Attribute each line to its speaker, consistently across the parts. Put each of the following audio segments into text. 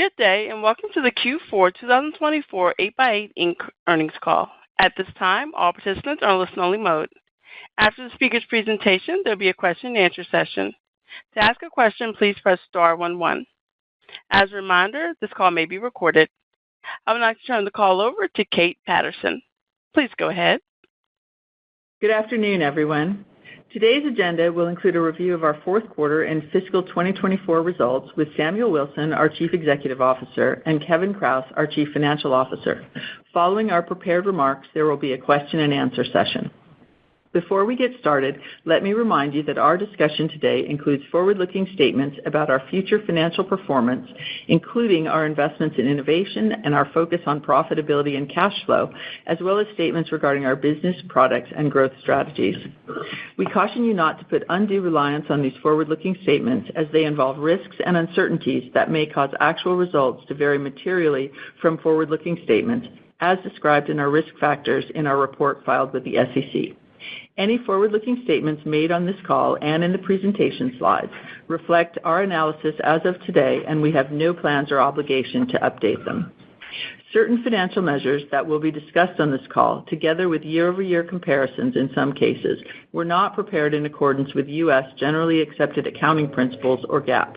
Speaker 1: Good day, and welcome to the Q4 2024 8x8 Inc. earnings call. At this time, all participants are in listen-only mode. After the speaker's presentation, there will be a question-and-answer session. To ask a question, please press star 11. As a reminder, this call may be recorded. I would like to turn the call over to Kate Patterson. Please go ahead.
Speaker 2: Good afternoon, everyone. Today's agenda will include a review of our fourth quarter and fiscal 2024 results with Samuel Wilson, our Chief Executive Officer, and Kevin Kraus, our Chief Financial Officer. Following our prepared remarks, there will be a question-and-answer session. Before we get started, let me remind you that our discussion today includes forward-looking statements about our future financial performance, including our investments in innovation and our focus on profitability and cash flow, as well as statements regarding our business, products, and growth strategies. We caution you not to put undue reliance on these forward-looking statements as they involve risks and uncertainties that may cause actual results to vary materially from forward-looking statements, as described in our risk factors in our report filed with the SEC. Any forward-looking statements made on this call and in the presentation slides reflect our analysis as of today, and we have no plans or obligation to update them. Certain financial measures that will be discussed on this call, together with year-over-year comparisons in some cases, were not prepared in accordance with U.S. generally accepted accounting principles or GAAP.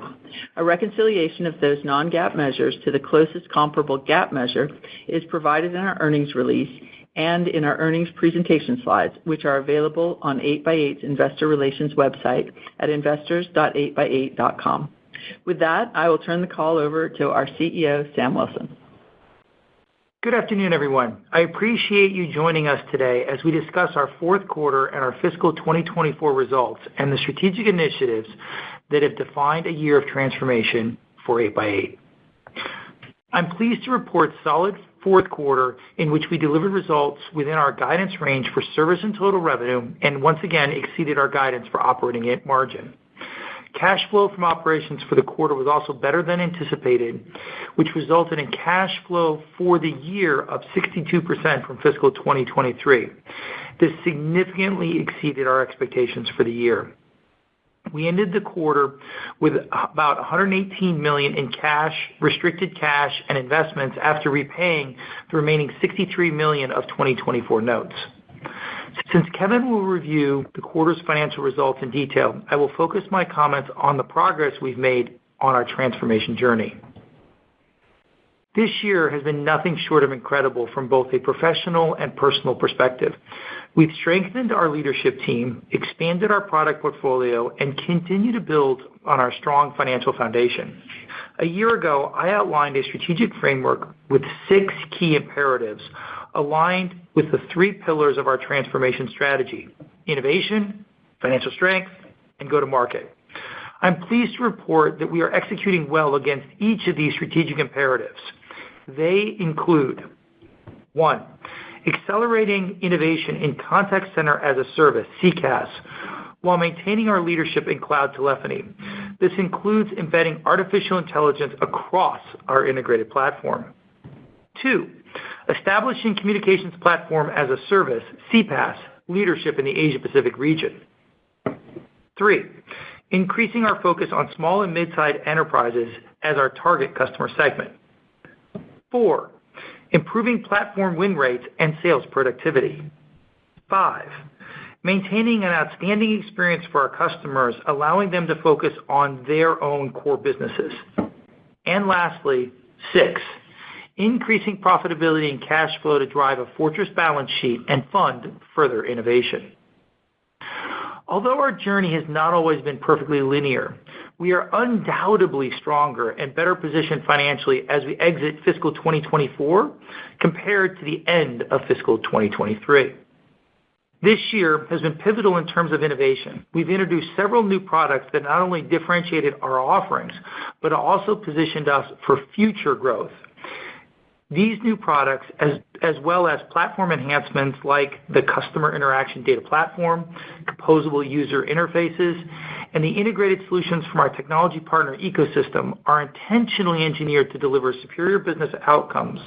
Speaker 2: A reconciliation of those non-GAAP measures to the closest comparable GAAP measure is provided in our earnings release and in our earnings presentation slides, which are available on 8x8's investor relations website at investors.8x8.com. With that, I will turn the call over to our CEO, Sam Wilson.
Speaker 3: Good afternoon, everyone. I appreciate you joining us today as we discuss our fourth quarter and our fiscal 2024 results and the strategic initiatives that have defined a year of transformation for 8x8. I'm pleased to report solid fourth quarter in which we delivered results within our guidance range for service and total revenue and once again exceeded our guidance for operating margin. Cash flow from operations for the quarter was also better than anticipated, which resulted in cash flow for the year of 62% from fiscal 2023. This significantly exceeded our expectations for the year. We ended the quarter with about $118 million in cash, restricted cash, and investments after repaying the remaining $63 million of 2024 notes. Since Kevin will review the quarter's financial results in detail, I will focus my comments on the progress we've made on our transformation journey. This year has been nothing short of incredible from both a professional and personal perspective. We've strengthened our leadership team, expanded our product portfolio, and continue to build on our strong financial foundation. A year ago, I outlined a strategic framework with 6 key imperatives aligned with the 3 pillars of our transformation strategy: innovation, financial strength, and go-to-market. I'm pleased to report that we are executing well against each of these strategic imperatives. They include: 1, accelerating innovation in contact center as a service, CPaaS, while maintaining our leadership in cloud telephony. This includes embedding artificial intelligence across our integrated platform. 2, establishing communications platform as a service, CPaaS, leadership in the Asia-Pacific region. 3, increasing our focus on small and mid-sized enterprises as our target customer segment. 4, improving platform win rates and sales productivity. 5, maintaining an outstanding experience for our customers, allowing them to focus on their own core businesses. And lastly, 6, increasing profitability and cash flow to drive a fortress balance sheet and fund further innovation. Although our journey has not always been perfectly linear, we are undoubtedly stronger and better positioned financially as we exit fiscal 2024 compared to the end of fiscal 2023. This year has been pivotal in terms of innovation. We've introduced several new products that not only differentiated our offerings, but also positioned us for future growth. These new products, as well as platform enhancements like the Customer Interaction Data Platform, composable user interfaces, and the integrated solutions from our technology partner ecosystem, are intentionally engineered to deliver superior business outcomes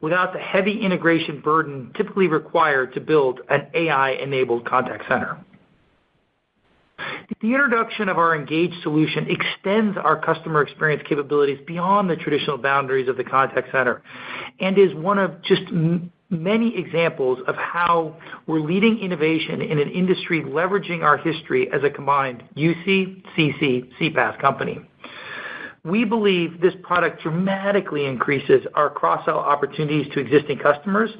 Speaker 3: without the heavy integration burden typically required to build an AI-enabled contact center. The introduction of our EGHT solution extends our customer experience capabilities beyond the traditional boundaries of the contact center and is one of just many examples of how we're leading innovation in an industry leveraging our history as a combined UC, CC, CPaaS company. We believe this product dramatically increases our cross-sell opportunities to existing customers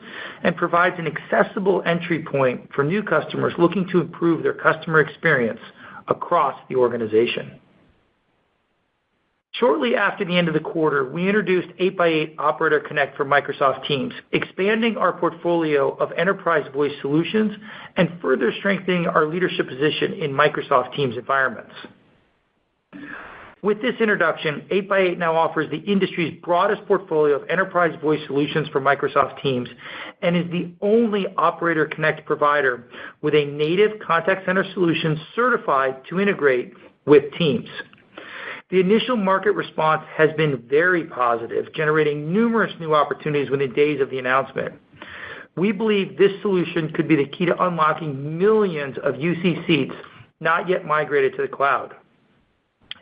Speaker 3: and provides an accessible entry point for new customers looking to improve their customer experience across the organization. Shortly after the end of the quarter, we introduced 8x8 Operator Connect for Microsoft Teams, expanding our portfolio of enterprise voice solutions and further strengthening our leadership position in Microsoft Teams environments. With this introduction, 8x8 now offers the industry's broadest portfolio of enterprise voice solutions for Microsoft Teams and is the only Operator Connect provider with a native contact center solution certified to integrate with Teams. The initial market response has been very positive, generating numerous new opportunities within days of the announcement. We believe this solution could be the key to unlocking millions of UC seats not yet migrated to the cloud.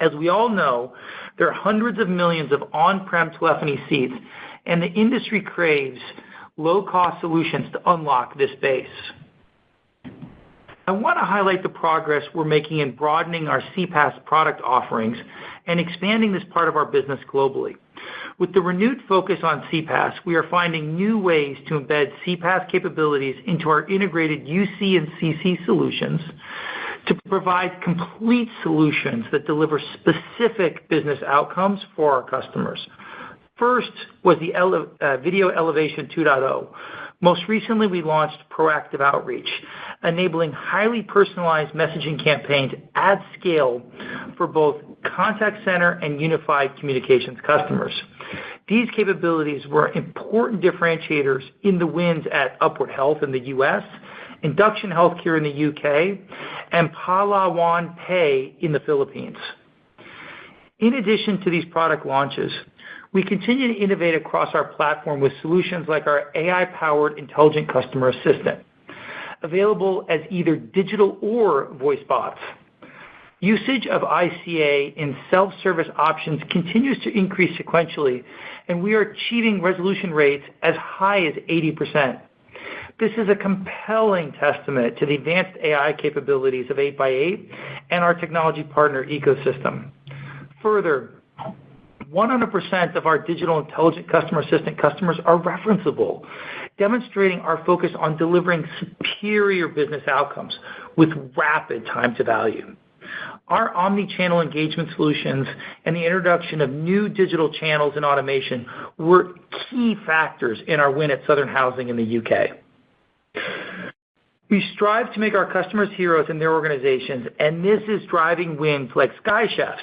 Speaker 3: As we all know, there are hundreds of millions of on-prem telephony seats, and the industry craves low-cost solutions to unlock this base. I want to highlight the progress we're making in broadening our CPaaS product offerings and expanding this part of our business globally. With the renewed focus on CPaaS, we are finding new ways to embed CPaaS capabilities into our integrated UC and CC solutions to provide complete solutions that deliver specific business outcomes for our customers. First was the Video Elevation 2.0. Most recently, we launched Proactive Outreach, enabling highly personalized messaging campaigns at scale for both contact center and unified communications customers. These capabilities were important differentiators in the wins at Upward Health in the U.S., Induction Healthcare in the UK, and Palawan Pay in the Philippines. In addition to these product launches, we continue to innovate across our platform with solutions like our AI-powered intelligent customer assistant, available as either digital or voice bots. Usage of ICA in self-service options continues to increase sequentially, and we are achieving resolution rates as high as 80%. This is a compelling testament to the advanced AI capabilities of 8x8 and our technology partner ecosystem. Further, 100% of our digital intelligent customer assistant customers are referenceable, demonstrating our focus on delivering superior business outcomes with rapid time to value. Our omni-channel engagement solutions and the introduction of new digital channels and automation were key factors in our win at Southern Housing in the UK. We strive to make our customers heroes in their organizations, and this is driving wins like Sky Chefs,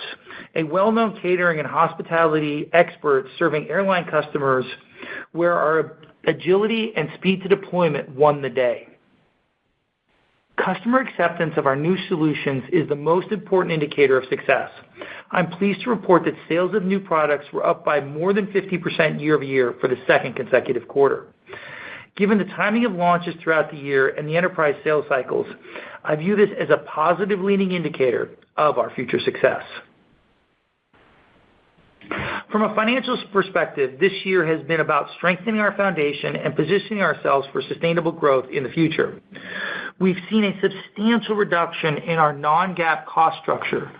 Speaker 3: a well-known catering and hospitality expert serving airline customers, where our agility and speed to deployment won the day. Customer acceptance of our new solutions is the most important indicator of success. I'm pleased to report that sales of new products were up by more than 50% year over year for the second consecutive quarter. Given the timing of launches throughout the year and the enterprise sales cycles, I view this as a positive leading indicator of our future success. From a financial perspective, this year has been about strengthening our foundation and positioning ourselves for sustainable growth in the future. We've seen a substantial reduction in our non-GAAP cost structure,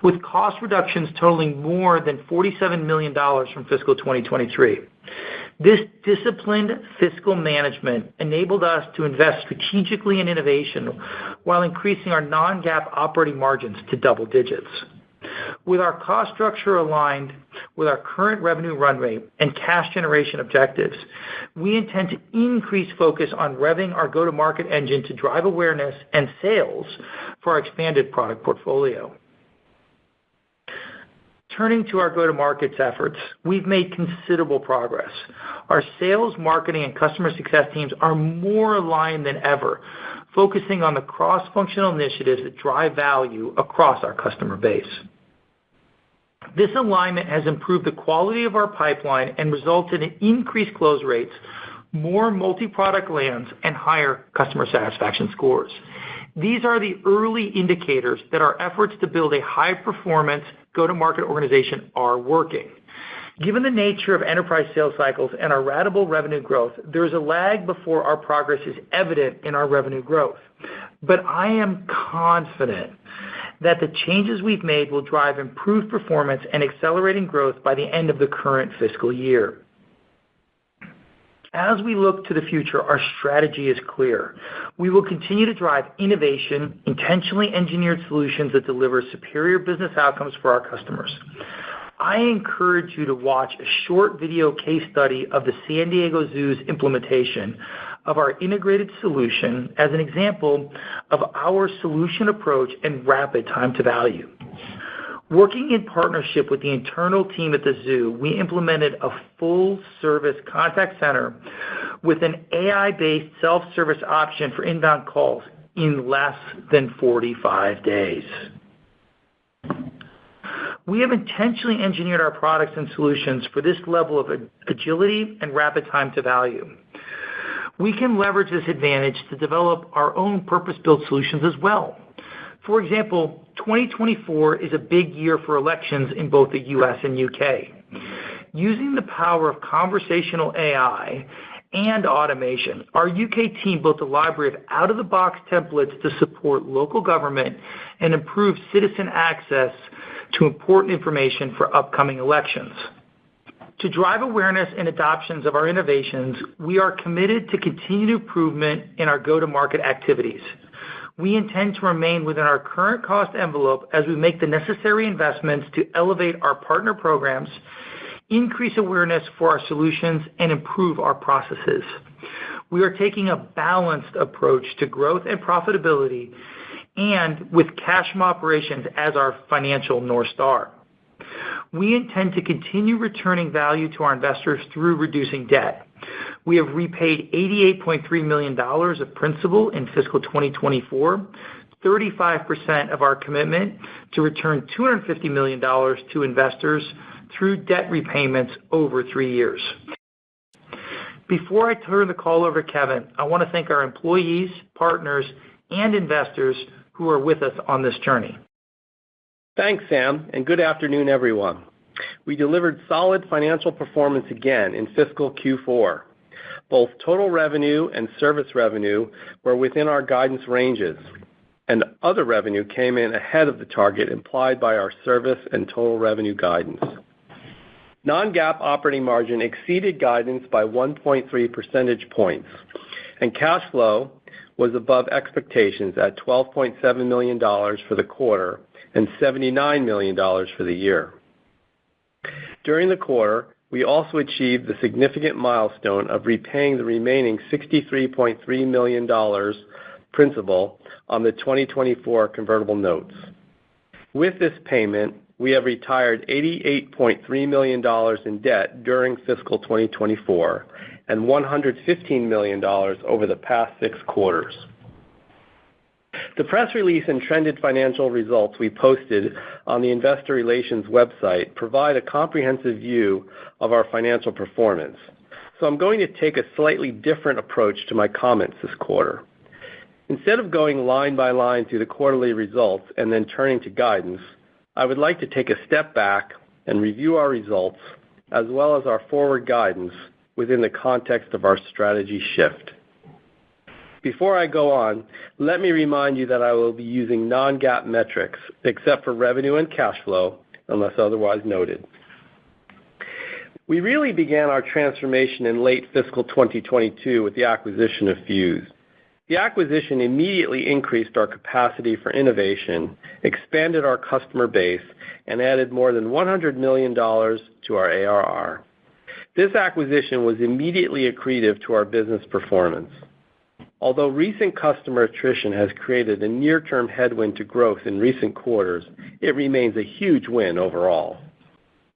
Speaker 3: with cost reductions totaling more than $47 million from fiscal 2023. This disciplined fiscal management enabled us to invest strategically in innovation while increasing our non-GAAP operating margins to double digits. With our cost structure aligned with our current revenue run rate and cash generation objectives, we intend to increase focus on revving our go-to-market engine to drive awareness and sales for our expanded product portfolio. Turning to our go-to-market efforts, we've made considerable progress. Our sales, marketing, and customer success teams are more aligned than ever, focusing on the cross-functional initiatives that drive value across our customer base. This alignment has improved the quality of our pipeline and resulted in increased close rates, more multi-product lands, and higher customer satisfaction scores. These are the early indicators that our efforts to build a high-performance go-to-market organization are working. Given the nature of enterprise sales cycles and our ratable revenue growth, there is a lag before our progress is evident in our revenue growth. But I am confident that the changes we've made will drive improved performance and accelerating growth by the end of the current fiscal year. As we look to the future, our strategy is clear. We will continue to drive innovation, intentionally engineered solutions that deliver superior business outcomes for our customers. I encourage you to watch a short video case study of the San Diego Zoo's implementation of our integrated solution as an example of our solution approach and rapid time to value. Working in partnership with the internal team at the zoo, we implemented a full-service contact center with an AI-based self-service option for inbound calls in less than 45 days. We have intentionally engineered our products and solutions for this level of agility and rapid time to value. We can leverage this advantage to develop our own purpose-built solutions as well. For example, 2024 is a big year for elections in both the U.S. and U.K. Using the power of conversational AI and automation, our U.K. team built a library of out-of-the-box templates to support local government and improve citizen access to important information for upcoming elections. To drive awareness and adoptions of our innovations, we are committed to continued improvement in our go-to-market activities. We intend to remain within our current cost envelope as we make the necessary investments to elevate our partner programs, increase awareness for our solutions, and improve our processes. We are taking a balanced approach to growth and profitability, and with cash from operations as our financial North Star. We intend to continue returning value to our investors through reducing debt. We have repaid $88.3 million of principal in fiscal 2024, 35% of our commitment to return $250 million to investors through debt repayments over 3 years. Before I turn the call over to Kevin, I want to thank our employees, partners, and investors who are with us on this journey.
Speaker 4: Thanks, Sam, and good afternoon, everyone. We delivered solid financial performance again in fiscal Q4. Both total revenue and service revenue were within our guidance ranges, and other revenue came in ahead of the target implied by our service and total revenue guidance. Non-GAAP operating margin exceeded guidance by 1.3 percentage points, and cash flow was above expectations at $12.7 million for the quarter and $79 million for the year. During the quarter, we also achieved the significant milestone of repaying the remaining $63.3 million principal on the 2024 convertible notes. With this payment, we have retired $88.3 million in debt during fiscal 2024 and $115 million over the past 6 quarters. The press release and trended financial results we posted on the Investor Relations website provide a comprehensive view of our financial performance, so I'm going to take a slightly different approach to my comments this quarter. Instead of going line by line through the quarterly results and then turning to guidance, I would like to take a step back and review our results as well as our forward guidance within the context of our strategy shift. Before I go on, let me remind you that I will be using non-GAAP metrics except for revenue and cash flow, unless otherwise noted. We really began our transformation in late fiscal 2022 with the acquisition of Fuse. The acquisition immediately increased our capacity for innovation, expanded our customer base, and added more than $100 million to our ARR. This acquisition was immediately accretive to our business performance. Although recent customer attrition has created a near-term headwind to growth in recent quarters, it remains a huge win overall.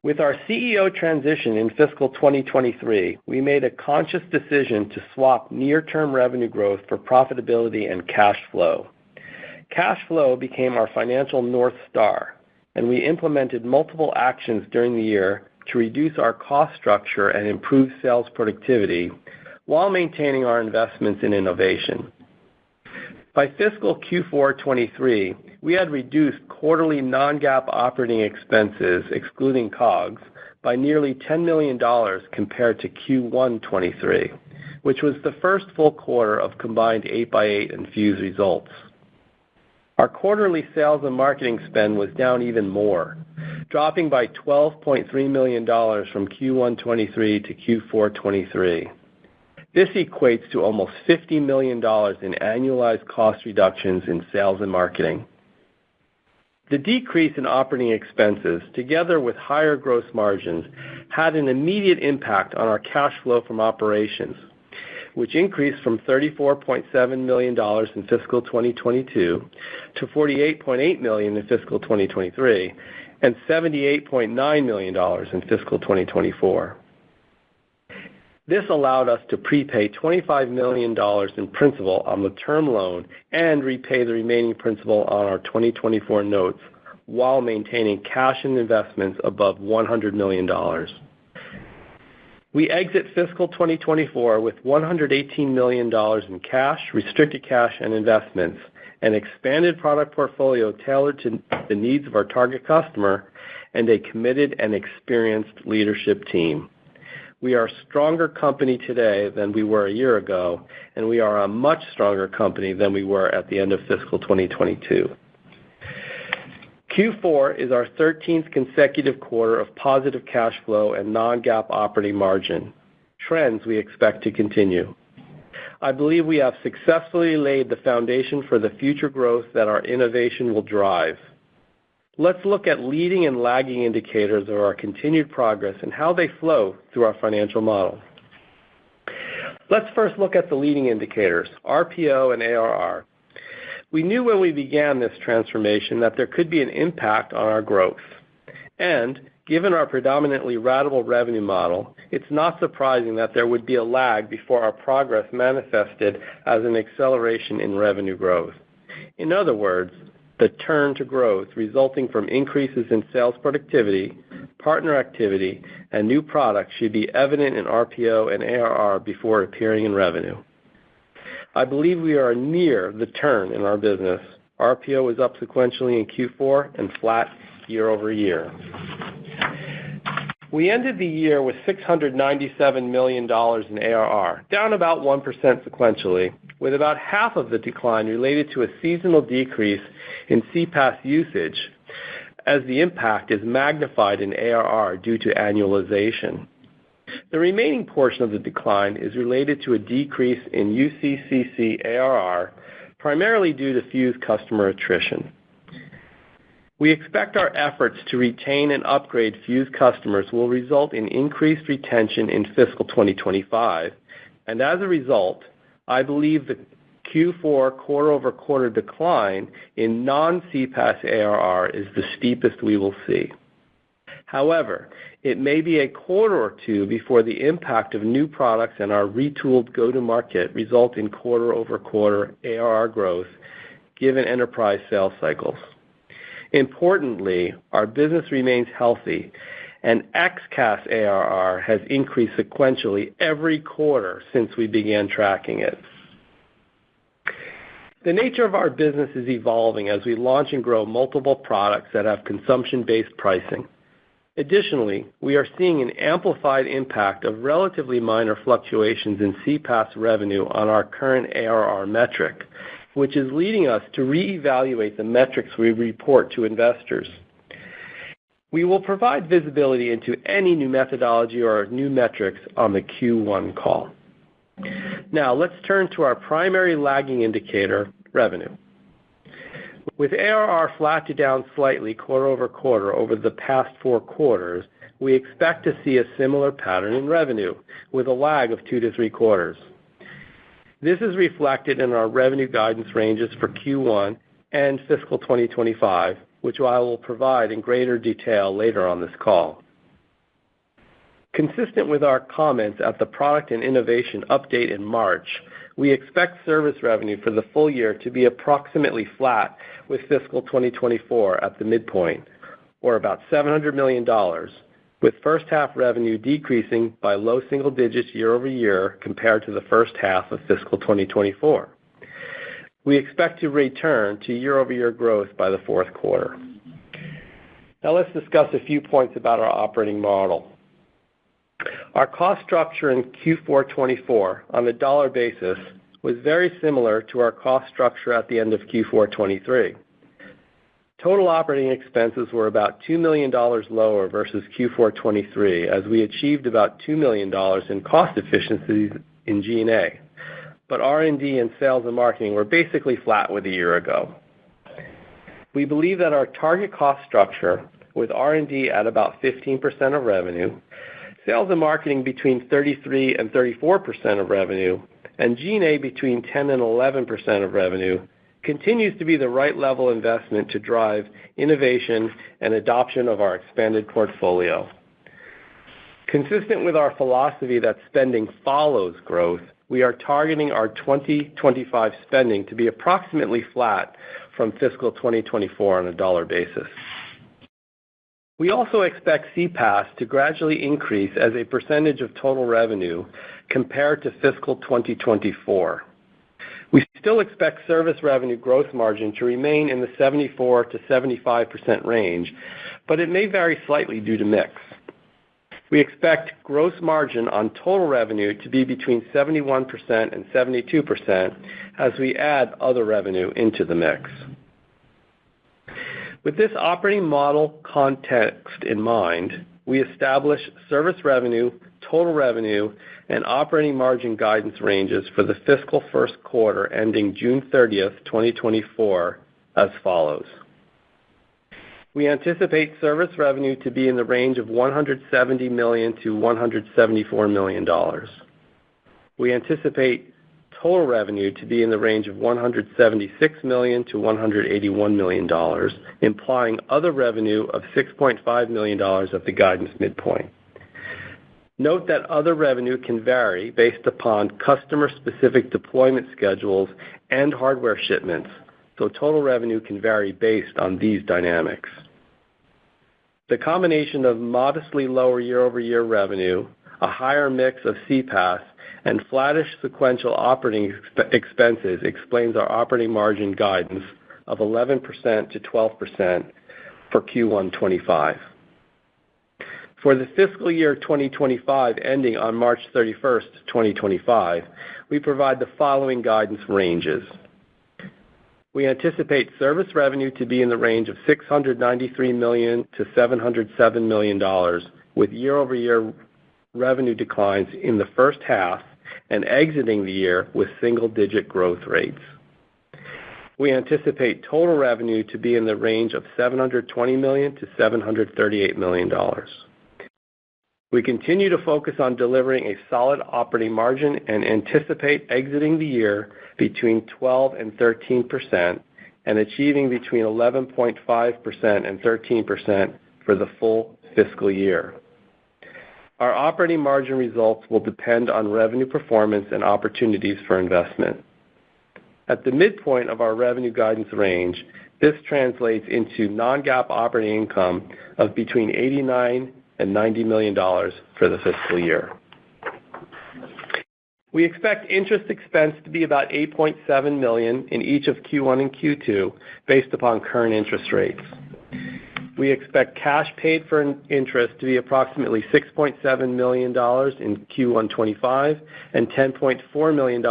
Speaker 4: With our CEO transition in fiscal 2023, we made a conscious decision to swap near-term revenue growth for profitability and cash flow. Cash flow became our financial North Star, and we implemented multiple actions during the year to reduce our cost structure and improve sales productivity while maintaining our investments in innovation. By fiscal Q4 23, we had reduced quarterly non-GAAP operating expenses, excluding COGS, by nearly $10 million compared to Q1 23, which was the first full quarter of combined 8x8 and Fuze results. Our quarterly sales and marketing spend was down even more, dropping by $12.3 million from Q1 23 to Q4 23. This equates to almost $50 million in annualized cost reductions in sales and marketing. The decrease in operating expenses, together with higher gross margins, had an immediate impact on our cash flow from operations, which increased from $34.7 million in fiscal 2022 to $48.8 million in fiscal 2023 and $78.9 million in fiscal 2024. This allowed us to prepay $25 million in principal on the term loan and repay the remaining principal on our 2024 notes while maintaining cash and investments above $100 million. We exit fiscal 2024 with $118 million in cash, restricted cash, and investments, an expanded product portfolio tailored to the needs of our target customer, and a committed and experienced leadership team. We are a stronger company today than we were a year ago, and we are a much stronger company than we were at the end of fiscal 2022. Q4 is our 13th consecutive quarter of positive cash flow and non-GAAP operating margin, trends we expect to continue. I believe we have successfully laid the foundation for the future growth that our innovation will drive. Let's look at leading and lagging indicators of our continued progress and how they flow through our financial model. Let's first look at the leading indicators, RPO and ARR. We knew when we began this transformation that there could be an impact on our growth. And given our predominantly ratable revenue model, it's not surprising that there would be a lag before our progress manifested as an acceleration in revenue growth. In other words, the turn to growth resulting from increases in sales productivity, partner activity, and new products should be evident in RPO and ARR before appearing in revenue. I believe we are near the turn in our business. RPO is up sequentially in Q4 and flat year over year. We ended the year with $697 million in ARR, down about 1% sequentially, with about half of the decline related to a seasonal decrease in CPaaS usage, as the impact is magnified in ARR due to annualization. The remaining portion of the decline is related to a decrease in UCCC ARR, primarily due to Fuze customer attrition. We expect our efforts to retain and upgrade Fuze customers will result in increased retention in fiscal 2025, and as a result, I believe the Q4 quarter-over-quarter decline in non-CPaaS ARR is the steepest we will see. However, it may be a quarter or two before the impact of new products and our retooled go-to-market result in quarter-over-quarter ARR growth, given enterprise sales cycles. Importantly, our business remains healthy, and XCaaS ARR has increased sequentially every quarter since we began tracking it. The nature of our business is evolving as we launch and grow multiple products that have consumption-based pricing. Additionally, we are seeing an amplified impact of relatively minor fluctuations in CPaaS revenue on our current ARR metric, which is leading us to reevaluate the metrics we report to investors. We will provide visibility into any new methodology or new metrics on the Q1 call. Now, let's turn to our primary lagging indicator, revenue. With ARR flat to down slightly quarter-over-quarter over the past 4 quarters, we expect to see a similar pattern in revenue, with a lag of 2 to 3 quarters. This is reflected in our revenue guidance ranges for Q1 and fiscal 2025, which I will provide in greater detail later on this call. Consistent with our comments at the product and innovation update in March, we expect service revenue for the full year to be approximately flat with fiscal 2024 at the midpoint, or about $700 million, with first half revenue decreasing by low single digits year over year compared to the first half of fiscal 2024. We expect to return to year-over-year growth by the fourth quarter. Now let's discuss a few points about our operating model. Our cost structure in Q4 24 on a dollar basis was very similar to our cost structure at the end of Q4 23. Total operating expenses were about $2 million lower versus Q4 23, as we achieved about $2 million in cost efficiencies in G&A. But R&D and sales and marketing were basically flat with a year ago. We believe that our target cost structure, with R&D at about 15% of revenue, sales and marketing between 33 and 34% of revenue, and G&A between 10 and 11% of revenue, continues to be the right level of investment to drive innovation and adoption of our expanded portfolio. Consistent with our philosophy that spending follows growth, we are targeting our 2025 spending to be approximately flat from fiscal 2024 on a dollar basis. We also expect CPaaS to gradually increase as a percentage of total revenue compared to fiscal 2024. We still expect service revenue growth margin to remain in the 74 to 75% range, but it may vary slightly due to mix. We expect gross margin on total revenue to be between 71% and 72% as we add other revenue into the mix. With this operating model context in mind, we establish service revenue, total revenue, and operating margin guidance ranges for the fiscal first quarter ending June 30th, 2024, as follows. We anticipate service revenue to be in the range of $170 million to $174 million. We anticipate total revenue to be in the range of $176 million to $181 million, implying other revenue of $6.5 million at the guidance midpoint. Note that other revenue can vary based upon customer-specific deployment schedules and hardware shipments, so total revenue can vary based on these dynamics. The combination of modestly lower year-over-year revenue, a higher mix of CPaaS, and flattish sequential operating expenses explains our operating margin guidance of 11% to 12% for Q1 25. For the fiscal year 2025 ending on March 31st, 2025, we provide the following guidance ranges. We anticipate service revenue to be in the range of $693 million to $707 million, with year-over-year revenue declines in the first half and exiting the year with single-digit growth rates. We anticipate total revenue to be in the range of $720 million to $738 million. We continue to focus on delivering a solid operating margin and anticipate exiting the year between 12% and 13% and achieving between 11.5% and 13% for the full fiscal year. Our operating margin results will depend on revenue performance and opportunities for investment. At the midpoint of our revenue guidance range, this translates into non-GAAP operating income of between $89 and $90 million for the fiscal year. We expect interest expense to be about $8.7 million in each of Q1 and Q2 based upon current interest rates. We expect cash paid for interest to be approximately $6.7 million in Q1 25 and $10.4 million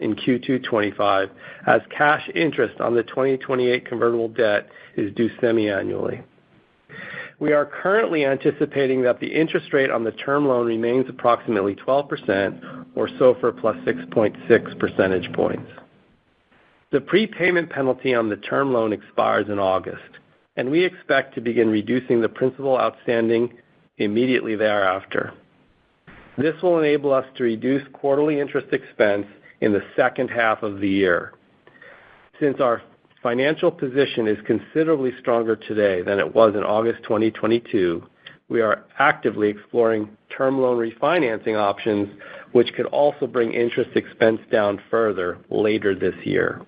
Speaker 4: in Q2 25, as cash interest on the 2028 convertible debt is due semi-annually. We are currently anticipating that the interest rate on the term loan remains approximately 12% or SOFR plus 6.6 percentage points. The prepayment penalty on the term loan expires in August, and we expect to begin reducing the principal outstanding immediately thereafter. This will enable us to reduce quarterly interest expense in the second half of the year. Since our financial position is considerably stronger today than it was in August 2022, we are actively exploring term loan refinancing options, which could also bring interest expense down further later this year.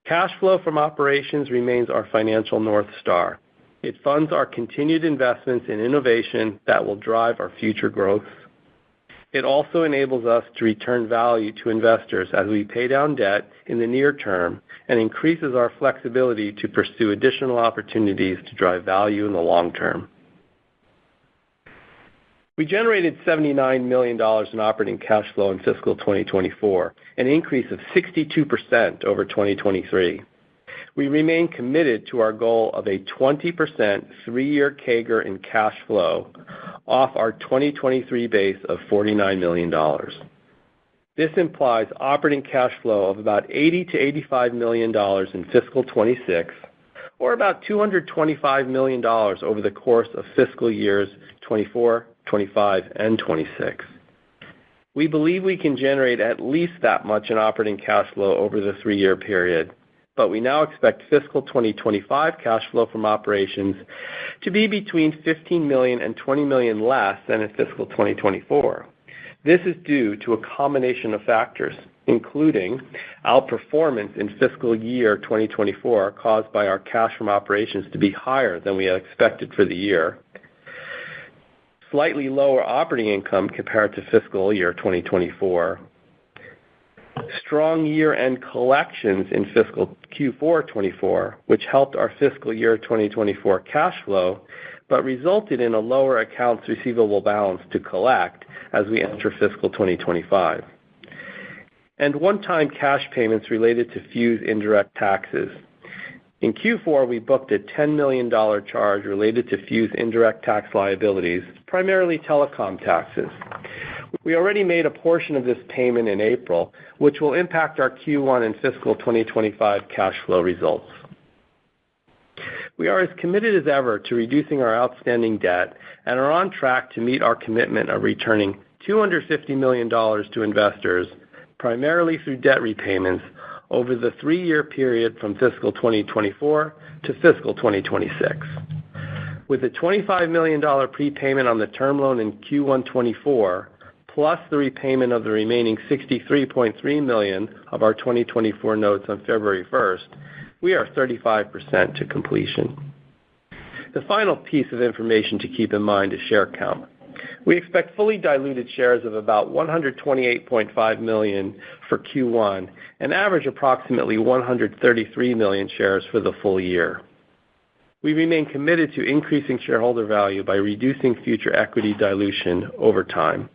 Speaker 4: Cash flow from operations remains our financial North Star. It funds our continued investments in innovation that will drive our future growth. It also enables us to return value to investors as we pay down debt in the near term and increases our flexibility to pursue additional opportunities to drive value in the long term. We generated $79 million in operating cash flow in fiscal 2024, an increase of 62% over 2023. We remain committed to our goal of a 20% three-year CAGR in cash flow off our 2023 base of $49 million. This implies operating cash flow of about $80 to $85 million in fiscal 26, or about $225 million over the course of fiscal years 24, 25, and 26. We believe we can generate at least that much in operating cash flow over the three-year period, but we now expect fiscal 2025 cash flow from operations to be between $15 million and $20 million less than in fiscal 2024. This is due to a combination of factors, including outperformance in fiscal year 2024 caused by our cash from operations to be higher than we had expected for the year, slightly lower operating income compared to fiscal year 2024, strong year-end collections in fiscal Q4 24, which helped our fiscal year 2024 cash flow, but resulted in a lower accounts receivable balance to collect as we enter fiscal 2025, and one-time cash payments related to Fuse indirect taxes. In Q4, we booked a $10 million charge related to Fuse indirect tax liabilities, primarily telecom taxes. We already made a portion of this payment in April, which will impact our Q1 and fiscal 2025 cash flow results. We are as committed as ever to reducing our outstanding debt and are on track to meet our commitment of returning $250 million to investors, primarily through debt repayments, over the three-year period from fiscal 2024 to fiscal 2026. With a $25 million prepayment on the term loan in Q1 24, plus the repayment of the remaining $63.3 million of our 2024 notes on February 1st, we are 35% to completion. The final piece of information to keep in mind is share count. We expect fully diluted shares of about 128.5 million for Q1 and average approximately 133 million shares for the full year. We remain committed to increasing shareholder value by reducing future equity dilution over time.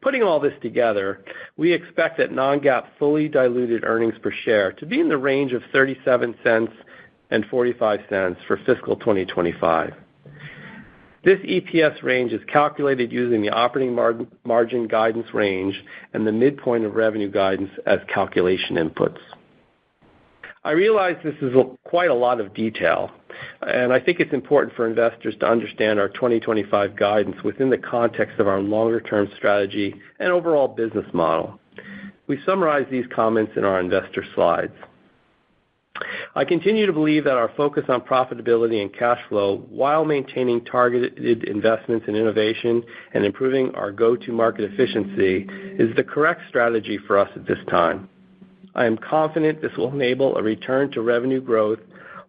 Speaker 4: Putting all this together, we expect that non-GAAP fully diluted earnings per share to be in the range of 37 cents and 45 cents for fiscal 2025. This EPS range is calculated using the operating margin guidance range and the midpoint of revenue guidance as calculation inputs. I realize this is quite a lot of detail, and I think it's important for investors to understand our 2025 guidance within the context of our longer-term strategy and overall business model. We summarize these comments in our investor slides. I continue to believe that our focus on profitability and cash flow, while maintaining targeted investments in innovation and improving our go-to-market efficiency, is the correct strategy for us at this time. I am confident this will enable a return to revenue growth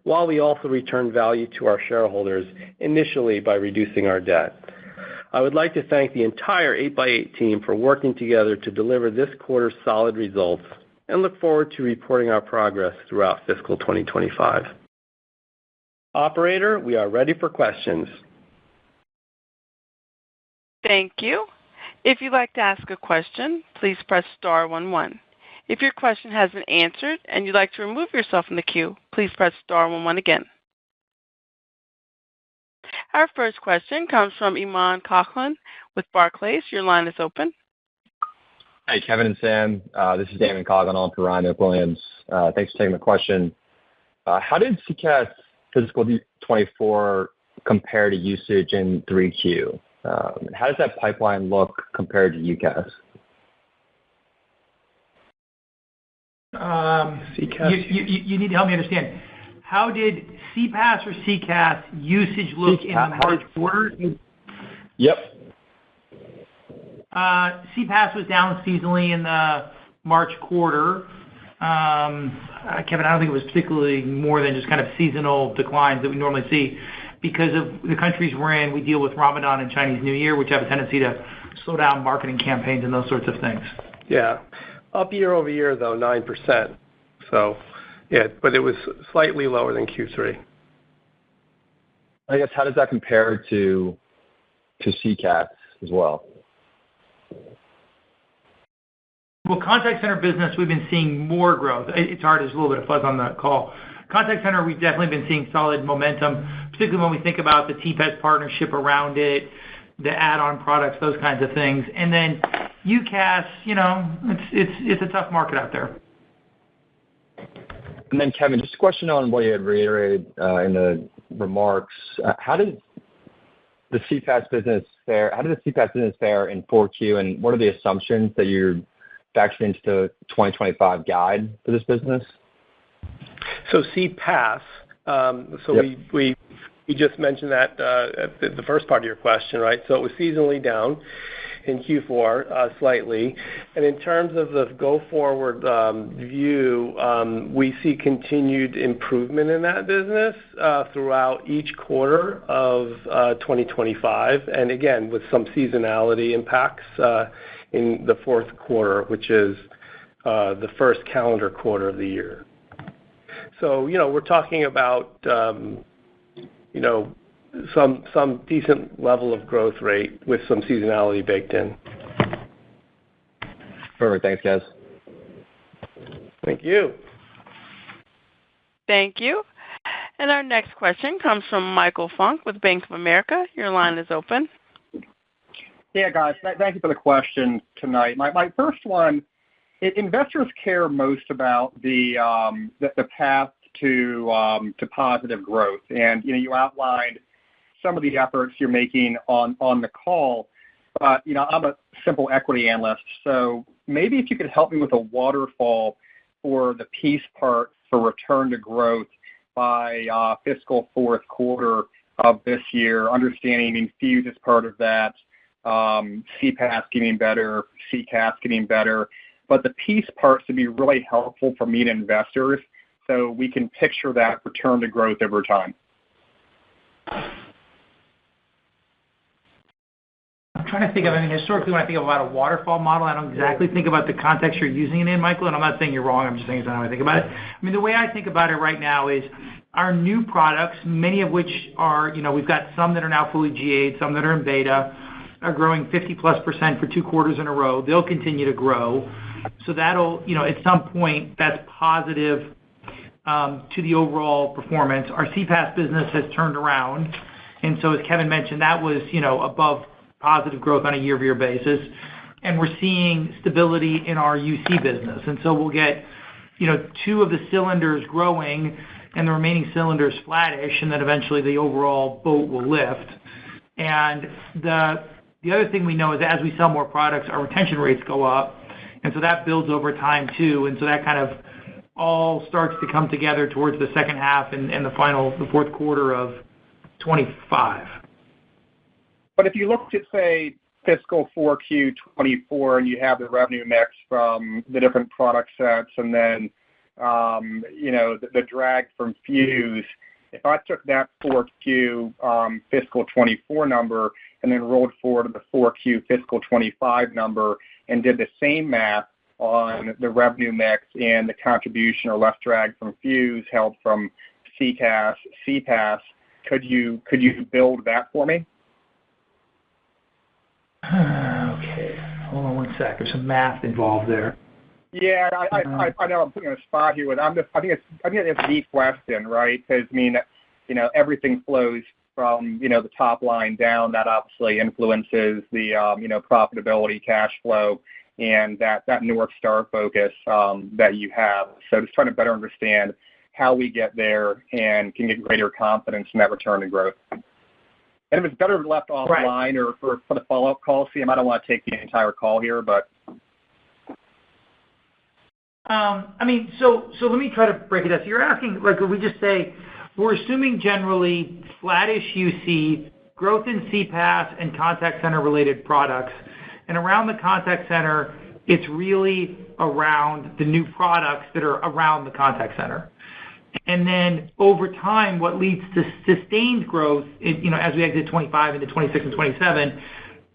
Speaker 4: while we also return value to our shareholders, initially by reducing our debt. I would like to thank the entire 8x8 team for working together to deliver this quarter's solid results and look forward to reporting our progress throughout fiscal 2025. Operator, we are ready for questions.
Speaker 1: Thank you. If you'd like to ask a question, please press star 11. If your question has been answered and you'd like to remove yourself from the queue, please press star 11 again. Our first question comes from Iman Coughlin with Barclays. Your line is open.
Speaker 5: Hey, Kevin and Sam. This is Damon Coughlin on for Ryan McWilliams. Thanks for taking the question. How did CPaaS fiscal 24 compare to usage in 3Q? How does that pipeline look compared to UCaaS?
Speaker 3: You need to help me understand. How did CPaaS or CCaaS usage look in the March quarter?
Speaker 5: Yep.
Speaker 3: CPaaS was down seasonally in the March quarter. Kevin, I don't think it was particularly more than just kind of seasonal declines that we normally see. because of the countries we're in, we deal with Ramadan and Chinese New Year, which have a tendency to slow down marketing campaigns and those sorts of things.
Speaker 4: Yeah. Up year over year, though, 9%. So, yeah, but it was slightly lower than Q3.
Speaker 5: I guess, how does that compare to CCaaS as well?
Speaker 3: Well, contact center business, we've been seeing more growth. It's hard, there's a little bit of fuzz on the call. Contact center, we've definitely been seeing solid momentum, particularly when we think about the CPaaS partnership around it, the add-on products, those kinds of things. And then UCaaS, it's a tough market out there.
Speaker 5: And then, Kevin, just a question on what you had reiterated in the remarks. How did the CPaaS business fare? How did the CPaaS business fare in 4Q, and what are the assumptions that you're factoring into the 2025 guide for this business?
Speaker 4: So CPaaS. We just mentioned that at the first part of your question, right? So it was seasonally down in Q4 slightly. And in terms of the go-forward view, we see continued improvement in that business throughout each quarter of 2025. And again, with some seasonality impacts in the fourth quarter, which is the first calendar quarter of the year. So, we're talking about, some decent level of growth rate with some seasonality baked in.
Speaker 5: Perfect. Thanks, guys.
Speaker 4: Thank you.
Speaker 1: Thank you. And our next question comes from Michael Funk with Bank of America. Your line is open.
Speaker 6: Yeah, guys, thank you for the question tonight. My first one, investors care most about the path to positive growth. And, you outlined some of the efforts you're making on the call, but, I'm a simple equity analyst. So maybe if you could help me with a waterfall for the piece part for return to growth by fiscal fourth quarter of this year, understanding Infuse is part of that, CPaaS getting better, CCaaS getting better, but the piece parts would be really helpful for me and investors so we can picture that return to growth over time.
Speaker 3: I'm trying to think of, historically when I think about a waterfall model, I don't exactly think about the context you're using it in, Michael, and I'm not saying you're wrong, I'm just saying it's not how I think about it. The way I think about it right now is our new products, many of which are, we've got some that are now fully GA'd, some that are in beta, are growing 50+% for 2 quarters in a row. They'll continue to grow. So that'll, at some point, that's positive to the overall performance. Our CPaaS business has turned around. And so as Kevin mentioned, that was, above positive growth on a year-over-year basis. And we're seeing stability in our UC business. And so we'll get, 2 of the cylinders growing and the remaining cylinders flattish, and then eventually the overall boat will lift. And the other thing we know is as we sell more products, our retention rates go up. And so that builds over time too. And so that kind of all starts to come together towards the second half and the fourth quarter of 25.
Speaker 6: But if you looked at, say, fiscal 4Q 24, and you have the revenue mix from the different product sets, and then, the drag from Fuse, if I took that 4Q fiscal 24 number and then rolled forward to the 4Q fiscal 25 number and did the same math on the revenue mix and the contribution or less drag from Fuse, help from CCaaS, CPaaS, could you build that for me?
Speaker 3: Okay, hold on one sec. There's some math involved there.
Speaker 6: Yeah, I know I'm putting you on a spot here. I think it's the question, right? Because everything flows from the top line down. That obviously influences the profitability, cash flow, and that North Star focus that you have. So just trying to better understand how we get there and can get greater confidence in that return to growth. And if it's better left offline or for the follow-up call, Sam, I don't want to take the entire call here, but.
Speaker 3: So let me try to break it up. So you're asking, we just say, we're assuming generally flattish UC, growth in CPaaS and contact center related products. And around the contact center, it's really around the new products that are around the contact center. And then over time, what leads to sustained growth, as we exit 25 into 26 and 27,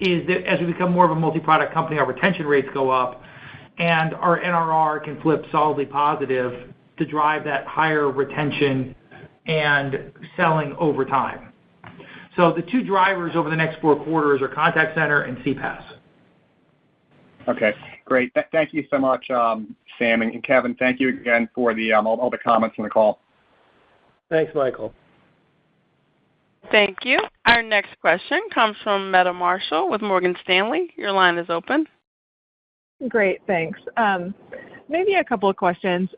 Speaker 3: is that as we become more of a multi-product company, our retention rates go up, and our NRR can flip solidly positive to drive that higher retention and selling over time. So the two drivers over the next 4 quarters are contact center and CPaaS.
Speaker 6: Okay, great. Thank you so much, Sam and Kevin. Thank you again for all the comments on the call.
Speaker 4: Thanks, Michael.
Speaker 1: Thank you. Our next question comes from Meta Marshall with Morgan Stanley. Your line is open.
Speaker 7: Great, thanks. Maybe a couple of questions.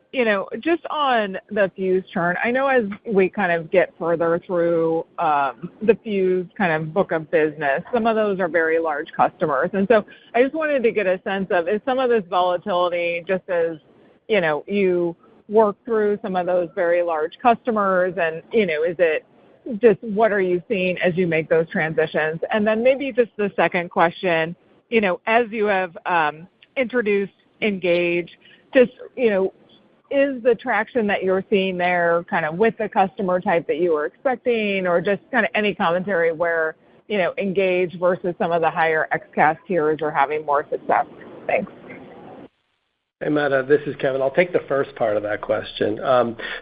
Speaker 7: Just on the Fuse churn, I know as we kind of get further through the Fuse kind of book of business, some of those are very large customers. And so I just wanted to get a sense of, is some of this volatility just as, you work through some of those very large customers, and, is it just what are you seeing as you make those transitions? And then maybe just the second question, as you have introduced Engage, just, is the traction that you're seeing there kind of with the customer type that you were expecting, or just kind of any commentary where, Engage versus some of the higher XCaaS tiers are having more success? Thanks.
Speaker 4: Hey, Meta, this is Kevin. I'll take the first part of that question.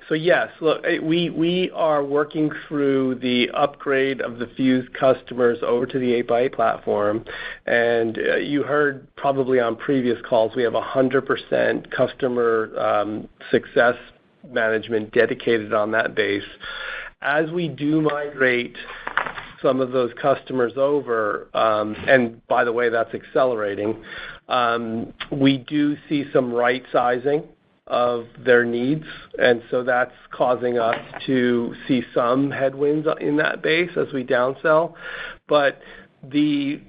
Speaker 4: So yes, look, we are working through the upgrade of the Fuse customers over to the 8x8 platform, and you heard probably on previous calls we have 100% customer success management dedicated on that base. As we do migrate some of those customers over, and by the way, that's accelerating, we do see some right sizing of their needs, and so that's causing us to see some headwinds in that base as we downsell. But the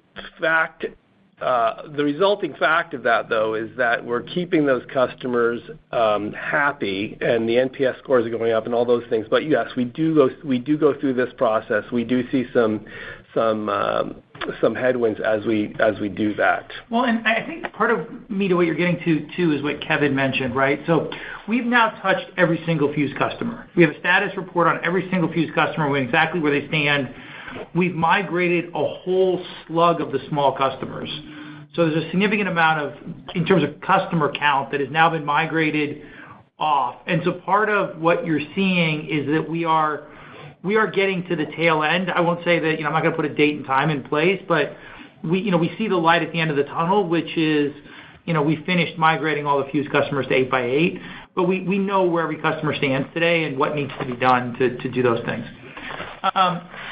Speaker 4: resulting fact of that, though, is that we're keeping those customers happy, and the NPS scores are going up and all those things. But yes, we do go through this process. We do see some headwinds as we do that.
Speaker 3: Well, and I think part of what you're getting to too is what Kevin mentioned, right? So we've now touched every single Fuse customer. We have a status report on every single Fuse customer, we know exactly where they stand. We've migrated a whole slug of the small customers. So there's a significant amount in terms of customer count, that has now been migrated off. And so part of what you're seeing is that we are getting to the tail end. I won't say that, I'm not going to put a date and time in place, but we see the light at the end of the tunnel, which is, we finished migrating all the Fuse customers to 8x8, but we know where every customer stands today and what needs to be done to do those things.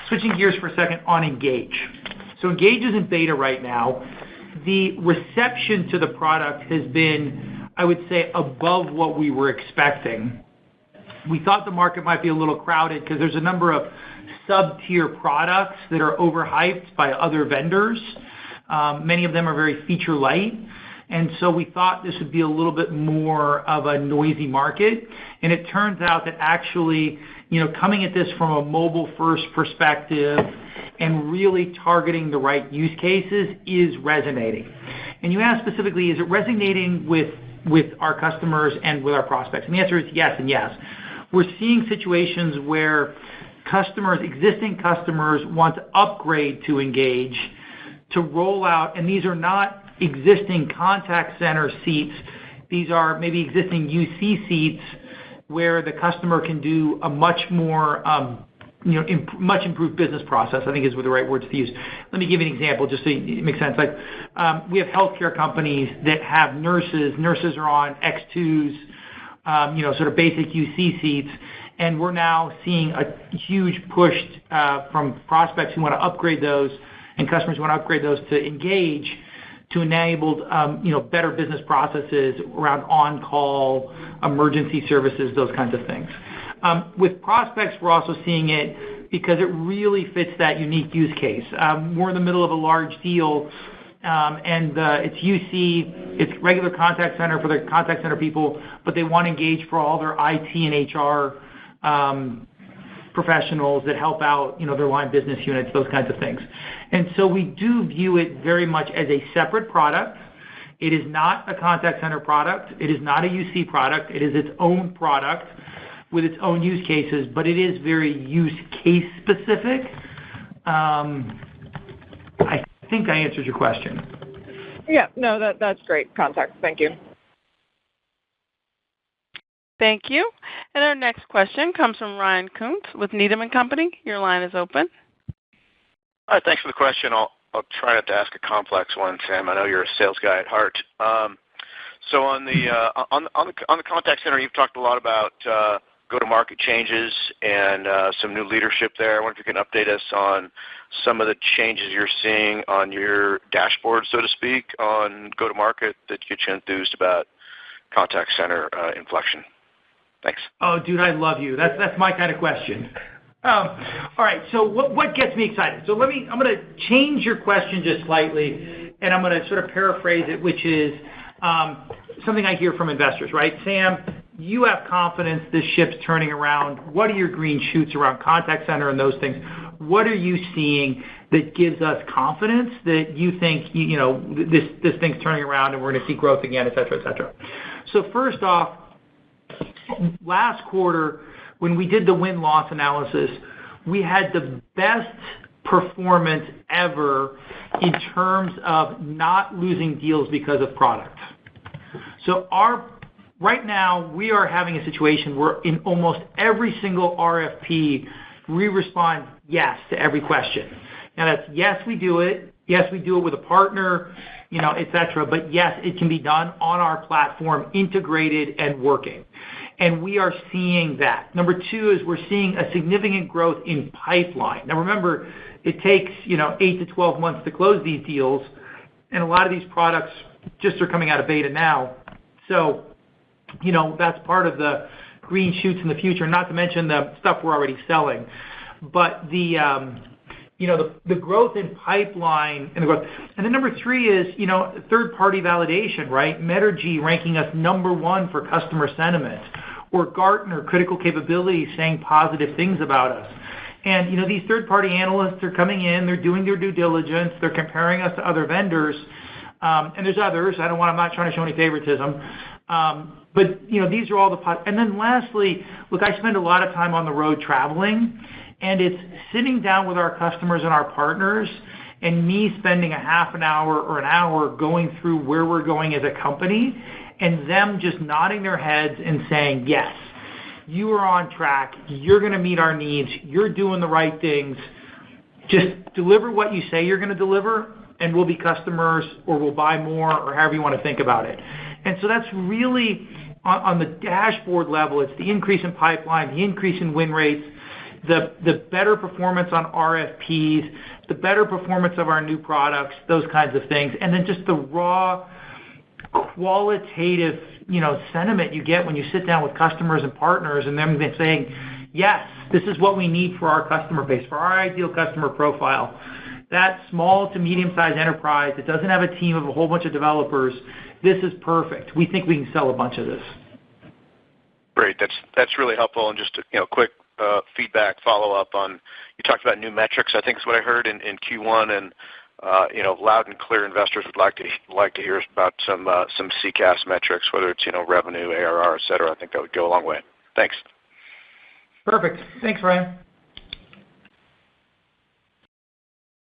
Speaker 3: Switching gears for a second on Engage. So Engage is in beta right now. The reception to the product has been, I would say, above what we were expecting. We thought the market might be a little crowded because there's a number of sub-tier products that are overhyped by other vendors. Many of them are very feature light. And so we thought this would be a little bit more of a noisy market. And it turns out that actually, coming at this from a mobile-first perspective and really targeting the right use cases is resonating. And you asked specifically, is it resonating with our customers and with our prospects? And the answer is yes and yes. We're seeing situations where existing customers want to upgrade to Engage to roll out, and these are not existing contact center seats. These are maybe existing UC seats where the customer can do a much more, much improved business process, I think is the right words to use. Let me give you an example just so it makes sense. Like we have healthcare companies that have nurses. Nurses are on X2s, sort of basic UC seats, and we're now seeing a huge push from prospects who want to upgrade those and customers who want to upgrade those to Engage to enable, better business processes around on-call, emergency services, those kinds of things. With prospects, we're also seeing it because it really fits that unique use case. We're in the middle of a large deal, and it's UC, it's regular contact center for the contact center people, but they want to Engage for all their IT and HR professionals that help out, their line business units, those kinds of things. And so we do view it very much as a separate product. It is not a contact center product. It is not a UC product. It is its own product with its own use cases, but it is very use case specific. I think I answered your question.
Speaker 7: Yeah, no, that's great context. Thank you.
Speaker 1: Thank you. And our next question comes from Ryan Koontz with Needham & Company. Your line is open.
Speaker 8: Hi, thanks for the question. I'll try not to ask a complex one, Sam. I know you're a sales guy at heart. So on the contact center, you've talked a lot about go-to-market changes and some new leadership there. I wonder if you can update us on some of the changes you're seeing on your dashboard, so to speak, on go-to-market that get you enthused about contact center inflection. Thanks.
Speaker 3: Oh, dude, I love you. That's my kind of question. All right. So what gets me excited? So I'm going to change your question just slightly, and I'm going to sort of paraphrase it, which is something I hear from investors, right? Sam, you have confidence this ship's turning around. What are your green shoots around contact center and those things? What are you seeing that gives us confidence that you think this thing's turning around and we're going to see growth again, et cetera, et cetera? So first off, last quarter, when we did the win-loss analysis, we had the best performance ever in terms of not losing deals because of product. So right now, we are having a situation where in almost every single RFP, we respond yes to every question. Now that's yes, we do it. Yes, we do it with a partner, et cetera. But yes, it can be done on our platform, integrated and working. And we are seeing that. Number two is we're seeing a significant growth in pipeline. Now remember, it takes 8 to 12 months to close these deals, and a lot of these products just are coming out of beta now. So, that's part of the green shoots in the future, not to mention the stuff we're already selling. But the growth in pipeline and the growth. And then number three is, third-party validation, right? Metrigy ranking us number one for customer sentiment, or Gartner critical capabilities saying positive things about us. And, these third-party analysts are coming in, they're doing their due diligence, they're comparing us to other vendors, and there's others. I'm not trying to show any favoritism. But, these are all the and then lastly, look, I spend a lot of time on the road traveling, and it's sitting down with our customers and our partners and me spending a half an hour or an hour going through where we're going as a company and them just nodding their heads and saying, yes, you are on track. You're going to meet our needs. You're doing the right things. Just deliver what you say you're going to deliver, and we'll be customers or we'll buy more or however you want to think about it. And so that's really on the dashboard level. It's the increase in pipeline, the increase in win rates, the better performance on RFPs, the better performance of our new products, those kinds of things. And then just the raw qualitative, sentiment you get when you sit down with customers and partners and them saying, yes, this is what we need for our customer base, for our ideal customer profile. That small to medium-sized enterprise that doesn't have a team of a whole bunch of developers, this is perfect. We think we can sell a bunch of this.
Speaker 8: Great. That's really helpful. And just a quick feedback follow-up on, you talked about new metrics, I think is what I heard in Q1, and loud and clear investors would like to hear about some CPaaS metrics, whether it's revenue, ARR, et cetera. I think that would go a long way. Thanks.
Speaker 3: Perfect. Thanks, Ryan.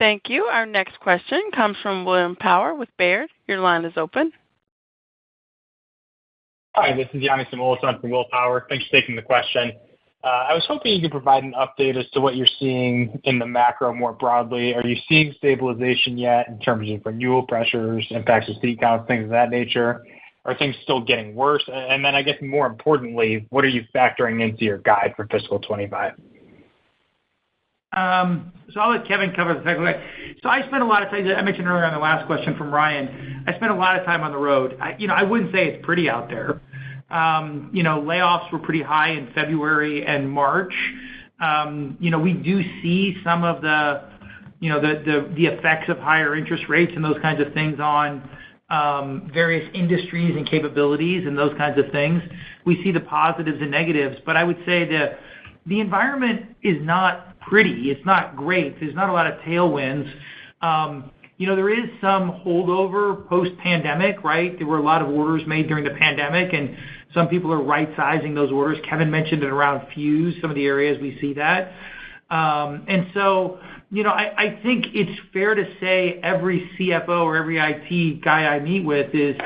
Speaker 1: Thank you. Our next question comes from William Power with Baird. Your line is open.
Speaker 9: Hi, this is Yanni Samoa from Will Power. Thanks for taking the question. I was hoping you could provide an update as to what you're seeing in the macro more broadly. Are you seeing stabilization yet in terms of renewal pressures, impacts of seat counts, things of that nature? Are things still getting worse? And then I guess more importantly, what are you factoring into your guide for fiscal 25?
Speaker 3: So I'll let Kevin cover the technical guide. So I spent a lot of time, I mentioned earlier on the last question from Ryan, I spent a lot of time on the road. I wouldn't say it's pretty out there. Layoffs were pretty high in February and March. We do see some of the effects of higher interest rates and those kinds of things on various industries and capabilities and those kinds of things. We see the positives and negatives, but I would say that the environment is not pretty. It's not great. There's not a lot of tailwinds. There is some holdover post-pandemic, right? There were a lot of orders made during the pandemic, and Some people are right-sizing those orders. Kevin mentioned it around Fuse, some of the areas we see that. And so, I think it's fair to say every CFO or every IT guy I meet with is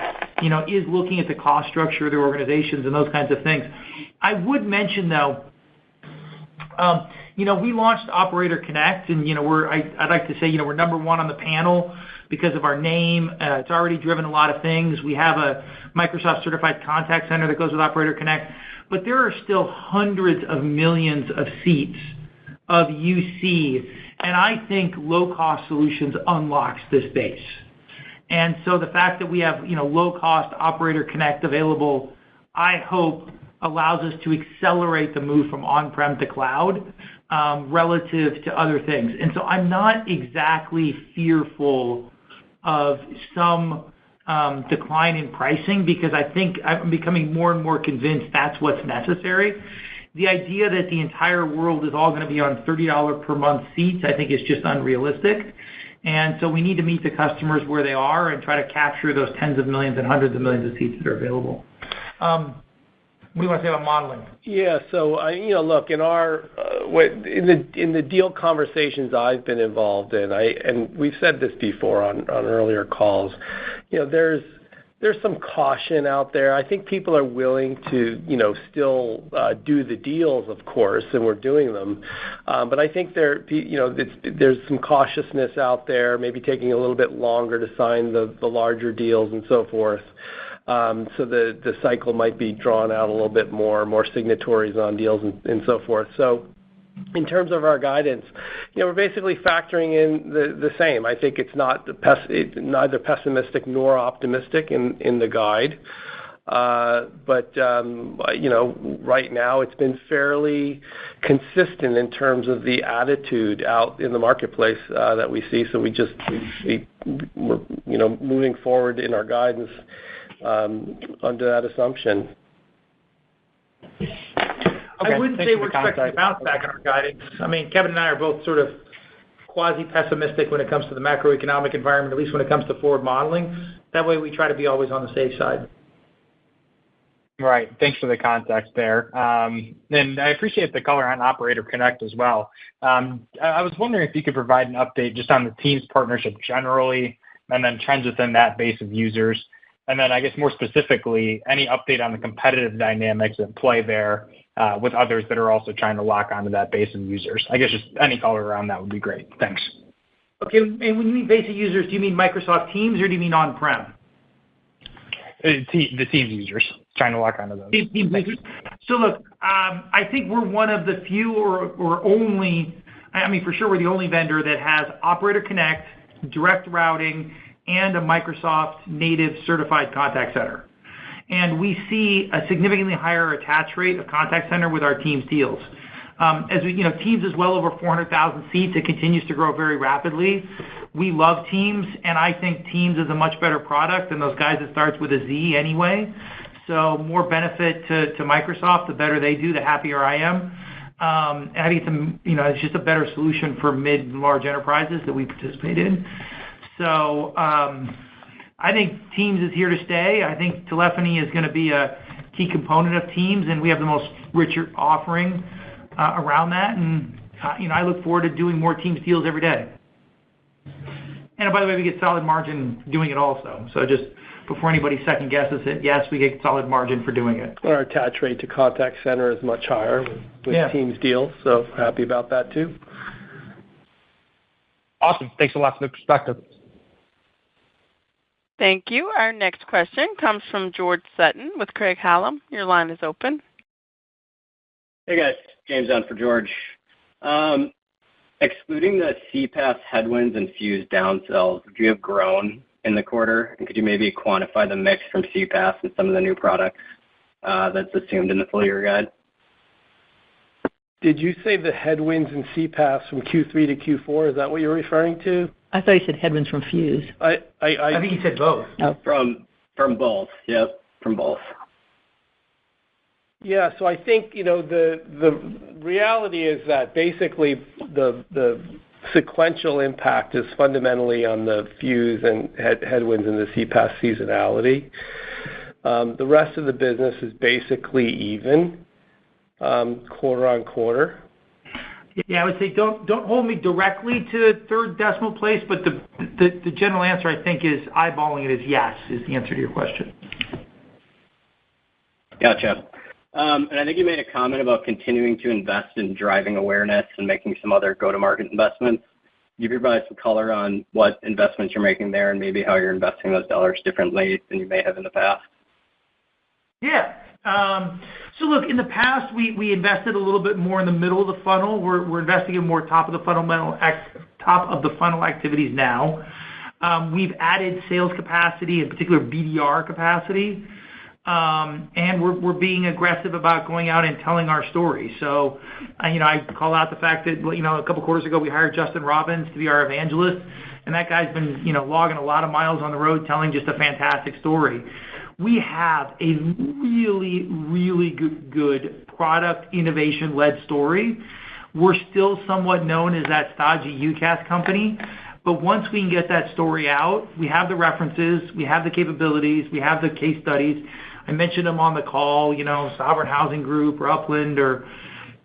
Speaker 3: looking at the cost structure of their organizations and those kinds of things. I would mention, though, we launched Operator Connect, and I'd like to say we're number one on the panel because of our name. It's already driven a lot of things. We have a Microsoft certified contact center that goes with Operator Connect, but there are still hundreds of millions of seats of UC, and I think low-cost solutions unlocks this base. And so the fact that we have low-cost Operator Connect available, I hope allows us to accelerate the move from on-prem to cloud relative to other things. And so I'm not exactly fearful of some decline in pricing, because I think I'm becoming more and more convinced that's what's necessary. The idea that the entire world is all going to be on $30 per month seats, I think, is just unrealistic. And so we need to meet the customers where they are and try to capture those tens of millions and hundreds of millions of seats that are available. What do you want to say about modeling?
Speaker 4: Yeah, so look, in our in the deal conversations I've been involved in, and we've said this before on earlier calls, there's some caution out there. I think people are willing to still do the deals, of course, and we're doing them, but I think there's some cautiousness out there, maybe taking a little bit longer to sign the larger deals and so forth. So the cycle might be drawn out a little bit more signatories on deals and so forth. So in terms of our guidance, we're basically factoring in the same. I think it's neither pessimistic nor optimistic in the guide. But right now it's been fairly consistent in terms of the attitude out in the marketplace that we see. So we're moving forward in our guidance under that assumption.
Speaker 3: Okay, I wouldn't say we're expecting a bounce back in our guidance. I mean, Kevin and I are both sort of quasi-pessimistic when it comes to the macroeconomic environment, at least when it comes to forward modeling. That way we try to be always on the safe side.
Speaker 9: Right. Thanks for the context there. And I appreciate the color on Operator Connect as well. I was wondering if you could provide an update just on the Teams partnership generally, and then trends within that base of users. And then I guess more specifically, any update on the competitive dynamics at play there with others that are also trying to lock onto that base of users. I guess just any color around that would be great. Thanks.
Speaker 3: Okay, and when you mean base of users, do you mean Microsoft Teams or do you mean on-prem?
Speaker 9: The Teams users, trying to lock onto those.
Speaker 3: Teams users. So look, I think we're one of the few or only, for sure we're the only vendor that has Operator Connect, direct routing, and a Microsoft native certified contact center. And we see a significantly higher attach rate of contact center with our Teams deals. Teams is well over 400,000 seats. It continues to grow very rapidly. We love Teams, and I think Teams is a much better product than those guys that starts with a Z anyway. So more benefit to Microsoft, the better they do, the happier I am. And I think it's just a better solution for mid and large enterprises that we participate in. So I think Teams is here to stay. I think telephony is going to be a key component of Teams, and we have the most richer offering around that. And I look forward to doing more Teams deals every day. And by the way, we get solid margin doing it also. So just before anybody second guesses it, yes, we get solid margin for doing it.
Speaker 4: Our attach rate to contact center is much higher with Teams deals, so happy about that too.
Speaker 9: Awesome. Thanks a lot for the perspective.
Speaker 1: Thank you. Our next question comes from George Sutton with Craig-Hallum. Your line is open.
Speaker 10: Hey, guys. James on for George. Excluding the CPaaS headwinds and Fuse downsells, would you have grown in the quarter? And could you maybe quantify the mix from CPaaS and some of the new products that's assumed in the full year guide?
Speaker 4: Did you say the headwinds in CPaaS from Q3 to Q4? Is that what you're referring to?
Speaker 2: I thought you said headwinds from Fuse.
Speaker 3: I think you said both.
Speaker 2: Oh.
Speaker 10: From both. Yep, from both.
Speaker 4: Yeah, so I think the reality is that basically the sequential impact is fundamentally on the Fuse and headwinds in the CPaaS seasonality. The rest of the business is basically even quarter on quarter.
Speaker 3: Yeah, I would say don't hold me directly to third decimal place, but the general answer, I think, is eyeballing it is yes, is the answer to your question.
Speaker 10: Gotcha. And I think you made a comment about continuing to invest in driving awareness and making some other go-to-market investments. Can you provide some color on what investments you're making there and maybe how you're investing those dollars differently than you may have in the past?
Speaker 3: Yeah. So look, in the past, we invested a little bit more in the middle of the funnel. We're investing in more top of the funnel activities now. We've added sales capacity, in particular BDR capacity, and we're being aggressive about going out and telling our story. So, I call out the fact that a couple quarters ago we hired Justin Robbins to be our evangelist, and that guy's been logging a lot of miles on the road telling just a fantastic story. We have a really, really good product innovation-led story. We're still somewhat known as that stodgy UCaaS company, but once we can get that story out, we have the references, we have the capabilities, we have the case studies. I mentioned them on the call, Sovereign Housing Group or Upland or,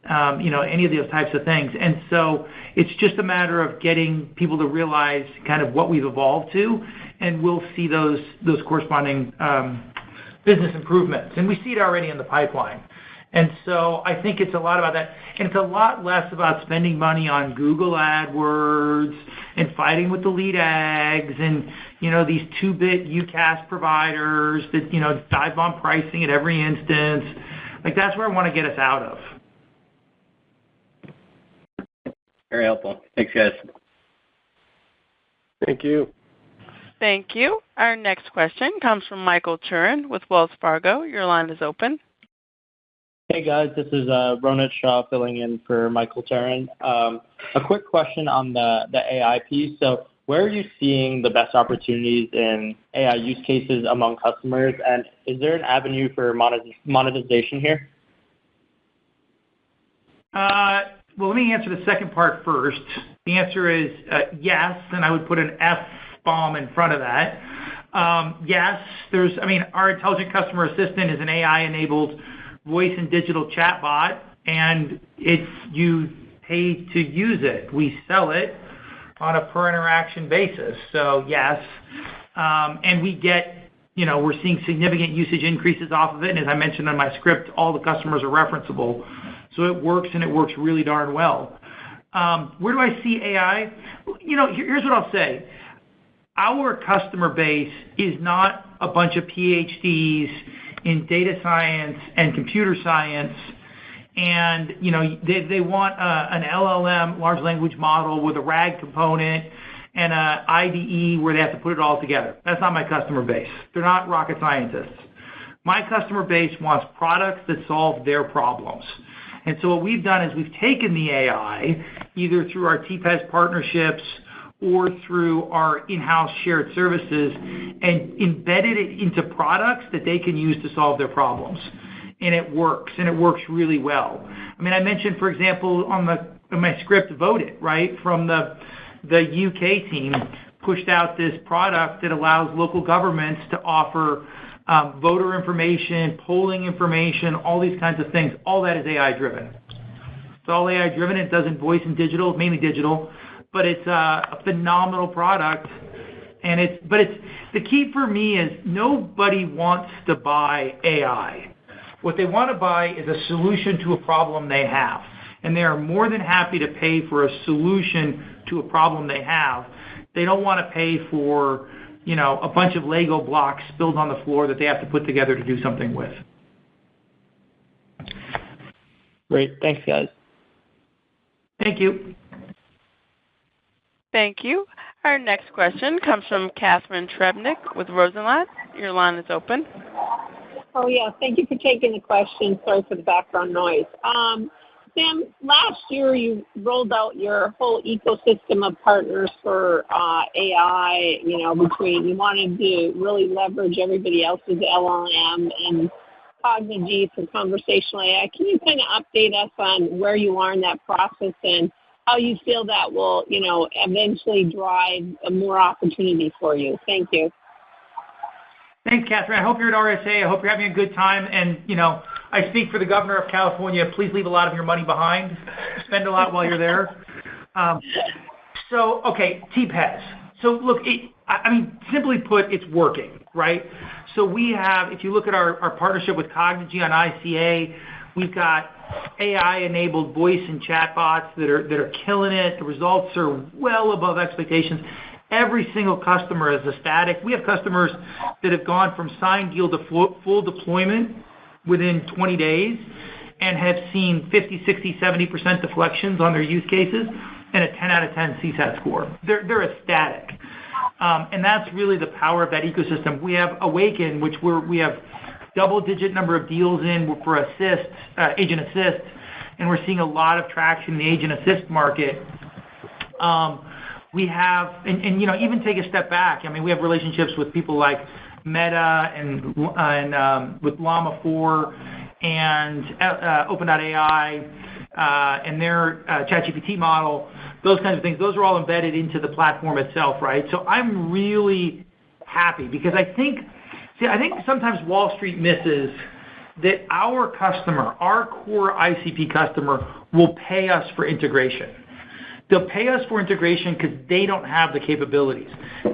Speaker 3: any of those types of things. And so it's just a matter of getting people to realize kind of what we've evolved to, and we'll see those corresponding business improvements. And we see it already in the pipeline. And so I think it's a lot about that. And it's a lot less about spending money on Google AdWords and fighting with the lead ags and, these 2-bit UCaaS providers that, dive on pricing at every instance. Like, that's where I want to get us out of.
Speaker 10: Very helpful. Thanks, guys.
Speaker 4: Thank you.
Speaker 1: Thank you. Our next question comes from Michael Turrin with Wells Fargo. Your line is open.
Speaker 11: Hey, guys. This is Ronit Shah filling in for Michael Turrin. A quick question on the AI piece. So where are you seeing the best opportunities in AI use cases among customers, and is there an avenue for monetization here?
Speaker 3: Well, let me answer the second part first. The answer is yes, and I would put an F-bomb in front of that. Yes, our Intelligent Customer Assistant is an AI-enabled voice and digital chatbot, and you pay to use it. We sell it on a per interaction basis. So yes, and we get, we're seeing significant usage increases off of it. And as I mentioned in my script, all the customers are referenceable. So it works, and it works really darn well. Where do I see AI? Here's what I'll say. Our customer base is not a bunch of PhDs in data science and computer science, and they want an LLM, large language model, with a RAG component and a IDE where they have to put it all together. That's not my customer base. They're not rocket scientists. My customer base wants products that solve their problems. And so what we've done is we've taken the AI, either through our CPaaS partnerships or through our in-house shared services, and embedded it into products that they can use to solve their problems. And it works really well. I mentioned, for example, in my script, Vote It, right, from the UK team, pushed out this product that allows local governments to offer voter information, polling information, all these kinds of things. All that is AI-driven. It's all AI-driven. It does in voice and digital, mainly digital, but it's a phenomenal product. And the key for me is nobody wants to buy AI. What they want to buy is a solution to a problem they have, and they are more than happy to pay for a solution to a problem they have. They don't want to pay for a bunch of Lego blocks spilled on the floor that they have to put together to do something with.
Speaker 11: Great. Thanks, guys.
Speaker 3: Thank you.
Speaker 1: Thank you. Our next question comes from Catherine Trebnick with Rosenblatt. Your line is open.
Speaker 12: Oh, yeah. Thank you for taking the question. Sorry for the background noise. Sam, last year you rolled out your whole ecosystem of partners for AI, between you wanted to really leverage everybody else's LLM and Cognigy for conversational AI. Can you kind of update us on where you are in that process and how you feel that will, eventually drive more opportunity for you? Thank you.
Speaker 3: Thanks, Catherine. I hope you're at RSA. I hope you're having a good time. And, I speak for the governor of California. Please leave a lot of your money behind. Spend a lot while you're there. CPaaS. So look, simply put, it's working, right? So we have, if you look at our partnership with Cognigy on ICA, we've got AI-enabled voice and chatbots that are killing it. The results are well above expectations. Every single customer is ecstatic. We have customers that have gone from signed deal to full deployment within 20 days and have seen 50, 60, 70% deflections on their use cases and a 10 out of 10 CSAT score. They're ecstatic. And that's really the power of that ecosystem. We have Awaken, which we have double-digit number of deals in for Agent Assist, and we're seeing a lot of traction in the Agent Assist market. We have, even take a step back. We have relationships with people like Meta and with Llama 4 and OpenAI and their ChatGPT model, those kinds of things. Those are all embedded into the platform itself, right? So I'm really happy because I think sometimes Wall Street misses that our customer, our core ICP customer, will pay us for integration. They'll pay us for integration because they don't have the capabilities.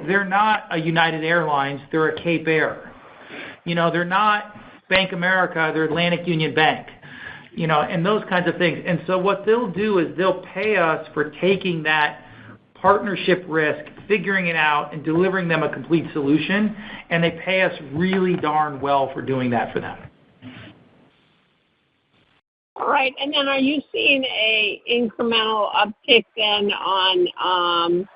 Speaker 3: They're not a United Airlines. They're a Cape Air. They're not Bank America. They're Atlantic Union Bank. And those kinds of things. And so what they'll do is they'll pay us for taking that partnership risk, figuring it out, and delivering them a complete solution. And they pay us really darn well for doing that for them.
Speaker 12: All right. And then are you seeing a incremental uptick then on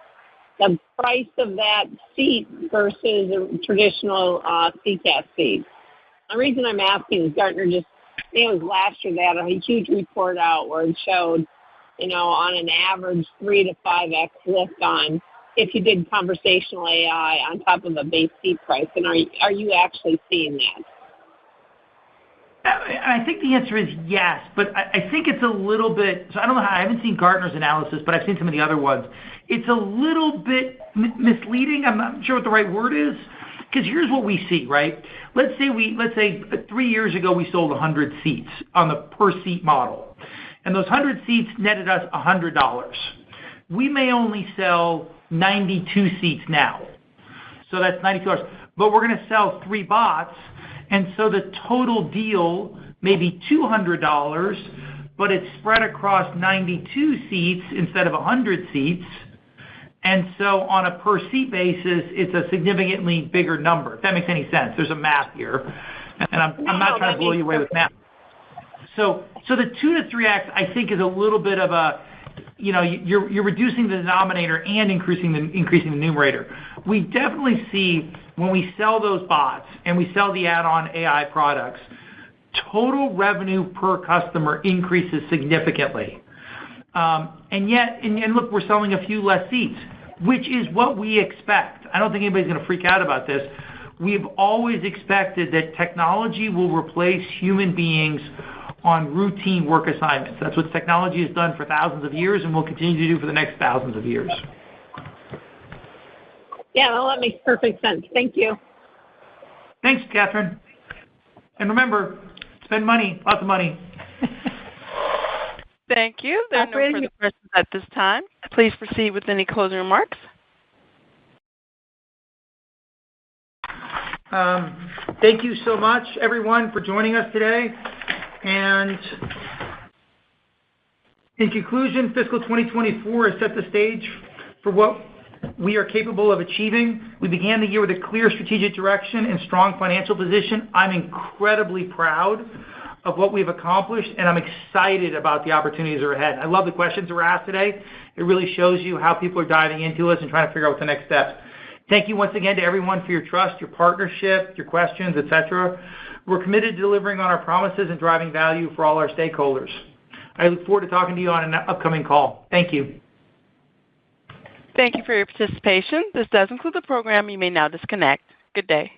Speaker 12: the price of that seat versus a traditional CCaaS seat? The reason I'm asking is Gartner just, I think it was last year, they had a huge report out where it showed, on an average 3 to 5x lift on if you did conversational AI on top of a base seat price. And are you actually seeing that?
Speaker 3: I think the answer is yes, but I think it's a little bit, so I don't know how, I haven't seen Gartner's analysis, but I've seen some of the other ones. It's a little bit misleading. I'm not sure what the right word is, because here's what we see, right? Let's say 3 years ago we sold 100 seats on the per seat model, and those 100 seats netted us $100. We may only sell 92 seats now, so that's $92, but we're going to sell 3 bots. And so the total deal may be $200, but it's spread across 92 seats instead of 100 seats. And so on a per seat basis, it's a significantly bigger number, if that makes any sense. There's a math here, and I'm not trying to blow you away with math. So the 2 to 3x, I think, is a little bit of a, you're reducing the denominator and increasing the numerator. We definitely see when we sell those bots and we sell the add-on AI products, total revenue per customer increases significantly. And look, we're selling a few less seats, which is what we expect. I don't think anybody's going to freak out about this. We've always expected that technology will replace human beings on routine work assignments. That's what technology has done for thousands of years and will continue to do for the next thousands of years.
Speaker 12: Yeah, well, that makes perfect sense. Thank you.
Speaker 3: Thanks, Catherine. And remember, spend money, lots of money.
Speaker 1: Thank you. There are no further questions at this time. Please proceed with any closing remarks.
Speaker 3: Thank you so much, everyone, for joining us today. And in conclusion, fiscal 2024 has set the stage for what we are capable of achieving. We began the year with a clear strategic direction and strong financial position. I'm incredibly proud of what we've accomplished, and I'm excited about the opportunities that are ahead. I love the questions that were asked today. It really shows you how people are diving into us and trying to figure out what the next steps. Thank you once again to everyone for your trust, your partnership, your questions, etc. We're committed to delivering on our promises and driving value for all our stakeholders. I look forward to talking to you on an upcoming call. Thank you.
Speaker 1: Thank you for your participation. This does conclude the program. You may now disconnect. Good day.